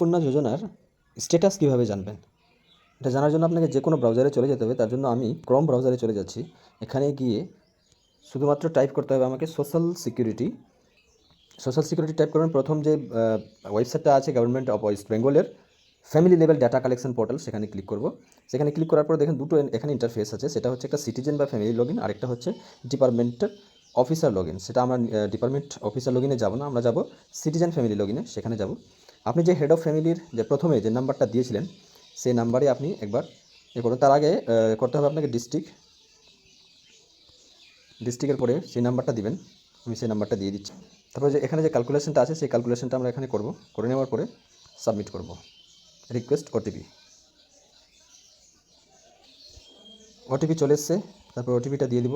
অন্নপূর্ণা যোজনার স্ট্যাটাস কীভাবে জানবেন? এটা জানার জন্য আপনাকে যে কোনো ব্রাউজারে চলে যেতে হবে। তার জন্য আমি ক্রোম ব্রাউজারে চলে যাচ্ছি। এখানে গিয়ে শুধুমাত্র টাইপ করতে হবে আমাকে সোশ্যাল সিকিউরিটি টাইপ করবেন। প্রথম যে ওয়েবসাইটটা আছে গভর্নমেন্ট অফ ওয়েস্ট বেঙ্গলের family level data collection portal, সেখানে ক্লিক করব। সেখানে ক্লিক করার পর দেখেন দুটো এখানে ইন্টারফেস আছে। সেটা হচ্ছে একটা সিটিজেন বা ফ্যামিলি লগইন, আরেকটা হচ্ছে ডিপার্টমেন্টের অফিসার লগইন। সেটা আমরা ডিপার্টমেন্ট অফিসার লগইনে যাব না, আমরা যাব সিটিজেন ফ্যামিলি লগইনে, সেখানে যাব। আপনি যে হেড অফ ফ্যামিলির যে প্রথমে যে নাম্বারটা দিয়েছিলেন সেই নাম্বারে আপনি একবার করুন। তার আগে করতে হবে আপনাকে ডিস্ট্রিক্টের পরে সেই নাম্বারটা দিবেন। আমি সেই নাম্বারটা দিয়ে দিচ্ছি। তারপরে যে এখানে যে ক্যালকুলেশনটা আছে সেই ক্যালকুলেশনটা আমরা এখানে করে নেওয়ার পরে সাবমিট করব। রিকোয়েস্ট ওটিপি চলে এসছে। তারপর ওটিপিটা দিয়ে দিব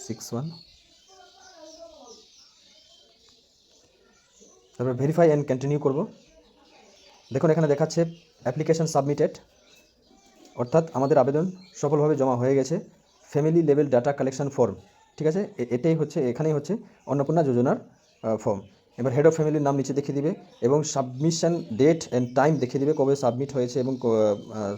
61। তারপর ভেরিফাই অ্যান্ড কন্টিনিউ করব। দেখুন এখানে দেখাচ্ছে অ্যাপ্লিকেশন সাবমিটেড, অর্থাৎ আমাদের আবেদন সফলভাবে জমা হয়ে গেছে। Family level data collection form, ঠিক আছে। এখানেই হচ্ছে অন্নপূর্ণা যোজনার ফর্ম। এবার হেড অফ ফ্যামিলির নাম নিচে দেখিয়ে দিবে এবং সাবমিশন ডেট অ্যান্ড টাইম দেখিয়ে দিবে, কবে সাবমিট হয়েছে এবং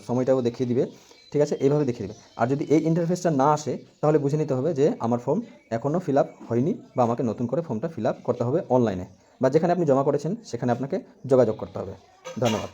সময়টাও দেখিয়ে দিবে, ঠিক আছে। এইভাবে দেখিয়ে দিবে। আর যদি এই ইন্টারফেসটা না আসে তাহলে বুঝে নিতে হবে যে আমার ফর্ম এখনও ফিল আপ হয়নি বা আমাকে নতুন করে ফর্মটা ফিল আপ করতে হবে অনলাইনে, বা যেখানে আপনি জমা করেছেন সেখানে আপনাকে যোগাযোগ করতে হবে। ধন্যবাদ।